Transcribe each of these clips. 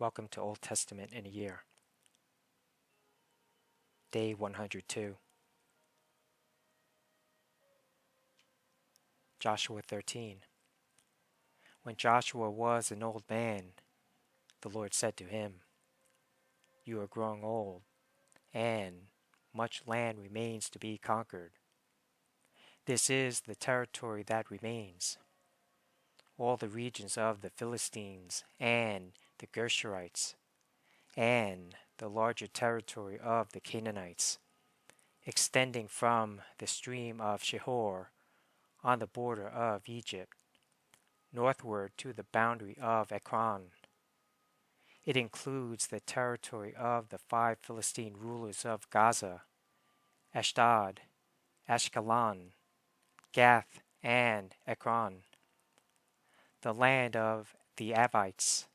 Welcome to Old Testament in a Year. Day 102. Joshua 13. When Joshua was an old man, the Lord said to him, "You are growing old, and much land remains to be conquered. This is the territory that remains: all the regions of the Philistines and the Geshurites, and the larger territory of the Canaanites, extending from the stream of Shihor on the border of Egypt, northward to the boundary of Ekron. It includes the territory of the 5 Philistine rulers of Gaza, Ashdod, Ashkelon, Gath, and Ekron. The land of the Avites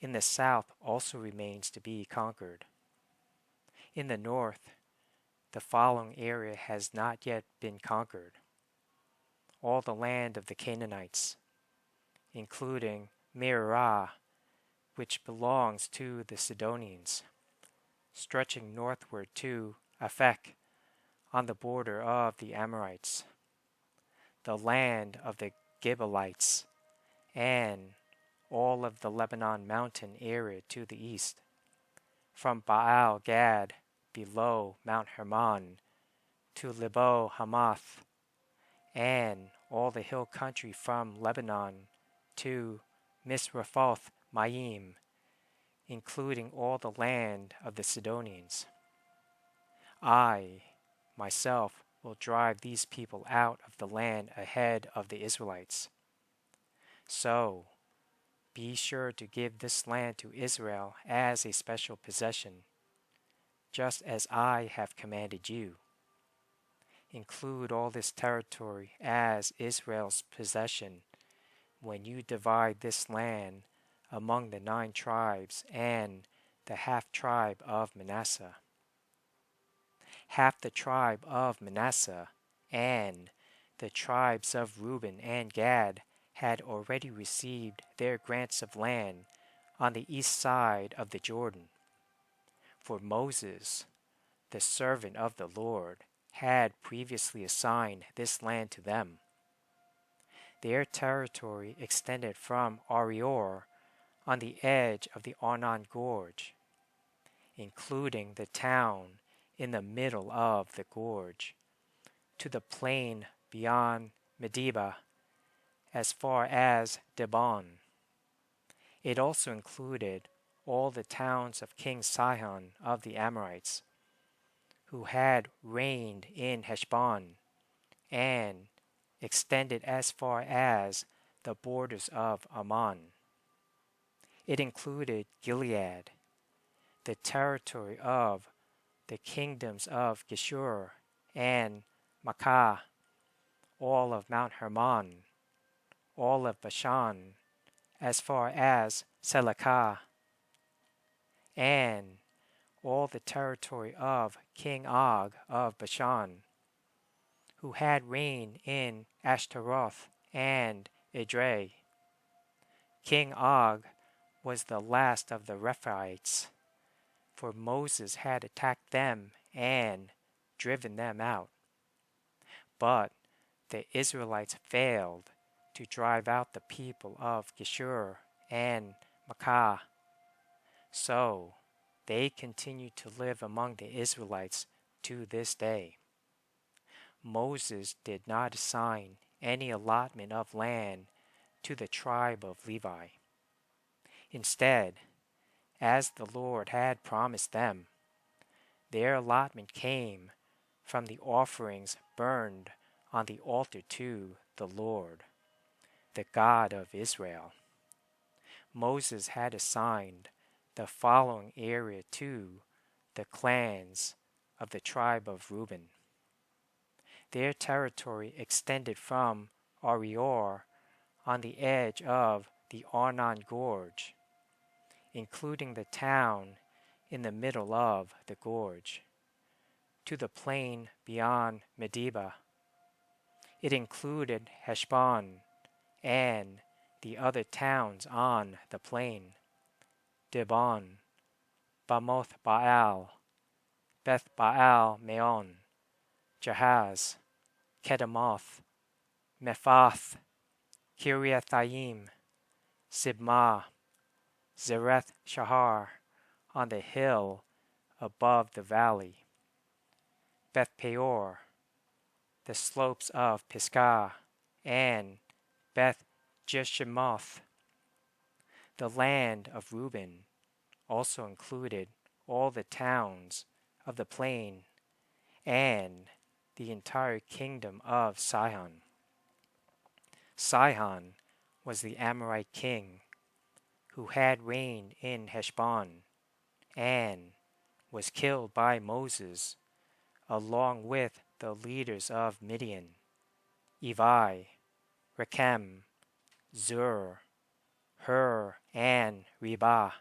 in the south also remains to be conquered. In the north, the following area has not yet been conquered: all the land of the Canaanites, including Mearah, which belongs to the Sidonians, stretching northward to Aphek on the border of the Amorites, the land of the Gibeonites, and all of the Lebanon mountain area to the east, from Baal Gad below Mount Hermon to Lebo Hamath, and all the hill country from Lebanon to Misrephoth Maim, including all the land of the Sidonians. I, myself, will drive these people out of the land ahead of the Israelites. So, be sure to give this land to Israel as a special possession, just as I have commanded you. Include all this territory as Israel's possession when you divide this land among the 9 tribes and the half-tribe of Manasseh. Half the tribe of Manasseh and the tribes of Reuben and Gad had already received their grants of land on the east side of the Jordan, for Moses, the servant of the Lord, had previously assigned this land to them. Their territory extended from Aroer on the edge of the Arnon Gorge, including the town in the middle of the gorge, to the plain beyond Medeba, as far as Dibon. It also included all the towns of King Sihon of the Amorites, who had reigned in Heshbon, and extended as far as the borders of Ammon. It included Gilead, the territory of the kingdoms of Geshur and Maacah, all of Mount Hermon, all of Bashan, as far as Selakah, and all the territory of King Og of Bashan, who had reigned in Ashtaroth and Edrei. King Og was the last of the Rephaites, for Moses had attacked them and driven them out. But the Israelites failed to drive out the people of Geshur and Maacah. So they continue to live among the Israelites to this day. Moses did not assign any allotment of land to the tribe of Levi. Instead, as the Lord had promised them, their allotment came from the offerings burned on the altar to the Lord, the God of Israel. Moses had assigned the following area to the clans of the tribe of Reuben. Their territory extended from Aroer on the edge of the Arnon Gorge, including the town in the middle of the gorge, to the plain beyond Medeba. It included Heshbon and the other towns on the plain, Dibon, Bamoth Baal, Beth Baal Meon, Jahaz, Kedemoth, Mephath, Kiriathaim, Sibmah, Zereth Shahar, on the hill above the valley, Beth Peor, the slopes of Pisgah, and Beth Jeshimoth. The land of Reuben also included all the towns of the plain and the entire kingdom of Sihon. Sihon was the Amorite king who had reigned in Heshbon and was killed by Moses along with the leaders of Midian, Evi, Rechem, Zur, Hur, and Reba,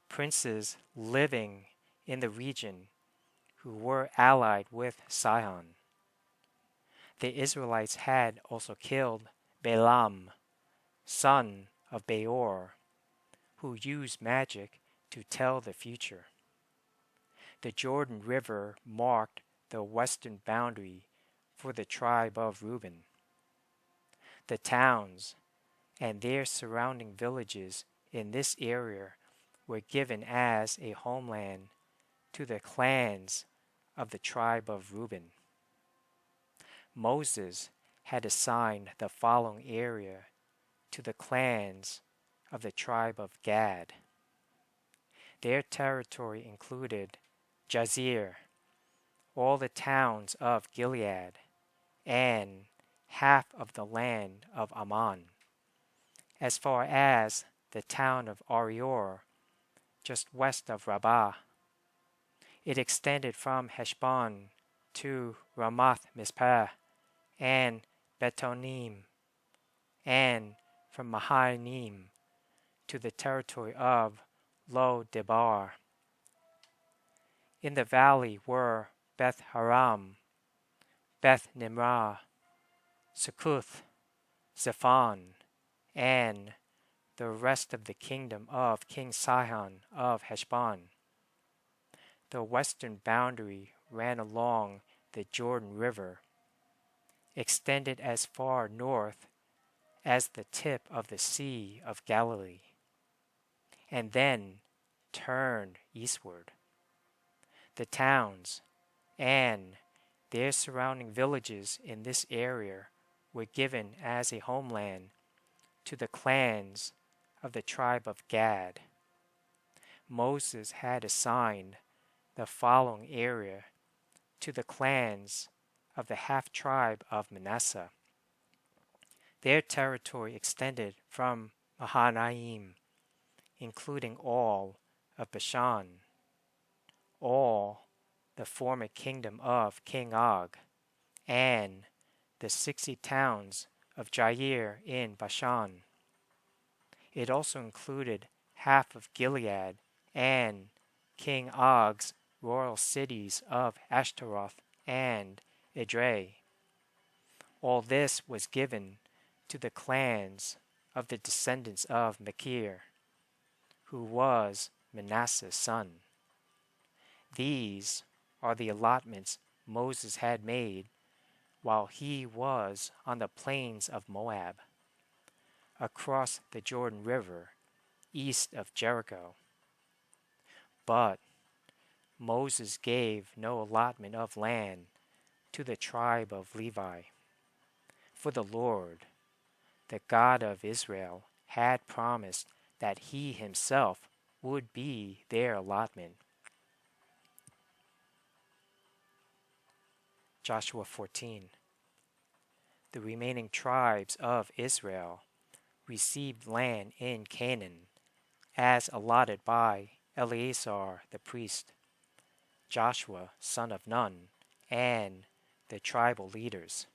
princes living in the region who were allied with Sihon. The Israelites had also killed Balaam, son of Beor, who used magic to tell the future. The Jordan River marked the western boundary for the tribe of Reuben. The towns and their surrounding villages in this area were given as a homeland to the clans of the tribe of Reuben. Moses had assigned the following area to the clans of the tribe of Gad. Their territory included Jazer, all the towns of Gilead, and half of the land of Ammon, as far as the town of Arior, just west of Rabbah. It extended from Heshbon to Ramath Mizpeh and Betonim, and from Mahanaim to the territory of Lo Debar. In the valley were Beth Haram, Beth Nimrah, Succoth, Zephon, and the rest of the kingdom of King Sihon of Heshbon. The western boundary ran along the Jordan River, extended as far north as the tip of the Sea of Galilee, and then turned eastward. The towns and their surrounding villages in this area were given as a homeland to the clans of the tribe of Gad. Moses had assigned the following area to the clans of the half-tribe of Manasseh. Their territory extended from Mahanaim, including all of Bashan, all the former kingdom of King Og, and the 60 towns of Jair in Bashan. It also included half of Gilead and King Og's royal cities of Ashtaroth and Edrei. All this was given to the clans of the descendants of Machir, who was Manasseh's son. These are the allotments Moses had made while he was on the plains of Moab, across the Jordan River, east of Jericho. But Moses gave no allotment of land to the tribe of Levi, for the Lord, the God of Israel, had promised that he himself would be their allotment. Joshua 14. The remaining tribes of Israel received land in Canaan, as allotted by Eleazar the priest, Joshua son of Nun, and the tribal leaders.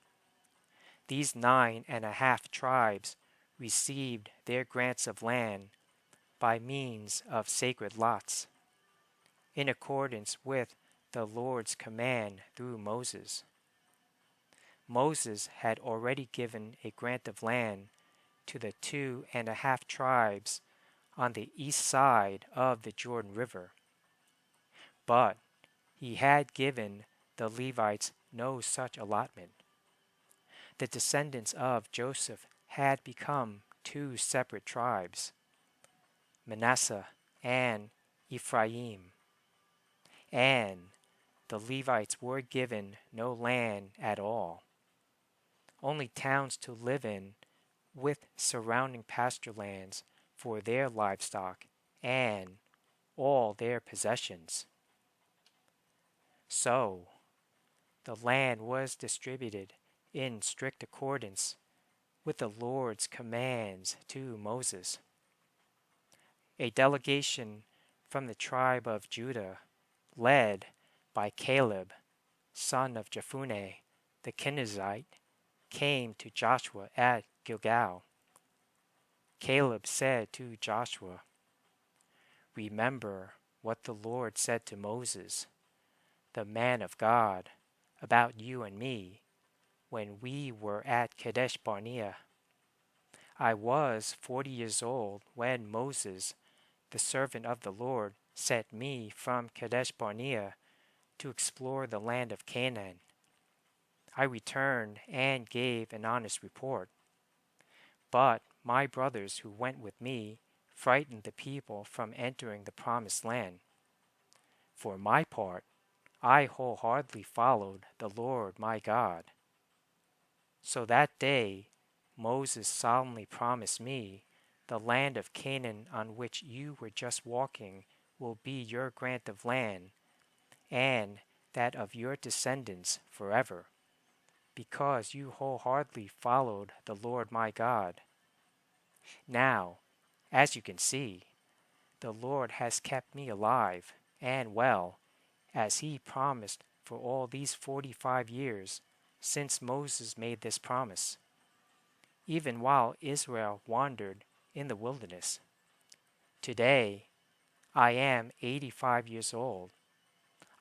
These 9.5 tribes received their grants of land by means of sacred lots, in accordance with the Lord's command through Moses. Moses had already given a grant of land to the 2.5 tribes on the east side of the Jordan River. But he had given the Levites no such allotment. The descendants of Joseph had become two separate tribes, Manasseh and Ephraim, and the Levites were given no land at all, only towns to live in with surrounding pasture lands for their livestock and all their possessions. So, the land was distributed in strict accordance with the Lord's commands to Moses. A delegation from the tribe of Judah, led by Caleb, son of Jephunneh the Kenizzite, came to Joshua at Gilgal. Caleb said to Joshua, "Remember what the Lord said to Moses, the man of God, about you and me, when we were at Kadesh Barnea. I was 40 years old when Moses, the servant of the Lord, sent me from Kadesh Barnea to explore the land of Canaan. I returned and gave an honest report. But my brothers who went with me frightened the people from entering the promised land. For my part, I wholeheartedly followed the Lord my God. So that day Moses solemnly promised me, the land of Canaan on which you were just walking will be your grant of land, and that of your descendants forever, because you wholeheartedly followed the Lord my God. Now, as you can see, the Lord has kept me alive and well, as he promised for all these 45 years since Moses made this promise, even while Israel wandered in the wilderness. Today, I am 85 years old.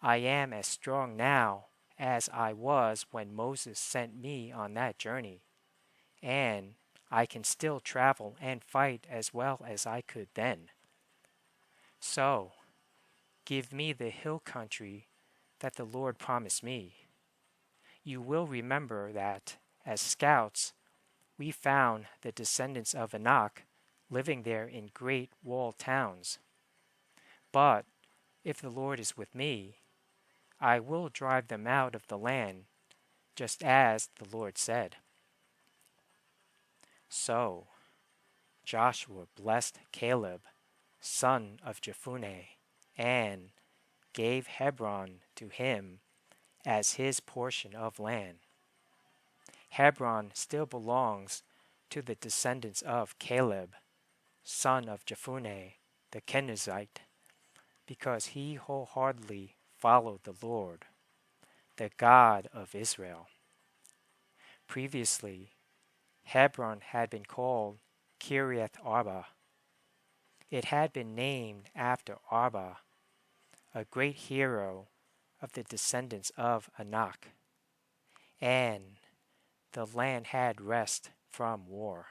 I am as strong now as I was when Moses sent me on that journey, and I can still travel and fight as well as I could then. So, give me the hill country that the Lord promised me. You will remember that, as scouts, we found the descendants of Anak living there in great walled towns. But if the Lord is with me, I will drive them out of the land, just as the Lord said." So Joshua blessed Caleb, son of Jephunneh, and gave Hebron to him as his portion of land. Hebron still belongs to the descendants of Caleb, son of Jephunneh the Kenizzite, because he wholeheartedly followed the Lord, the God of Israel. Previously, Hebron had been called Kiriath Arba. It had been named after Arba, a great hero of the descendants of Anak, and the land had rest from war.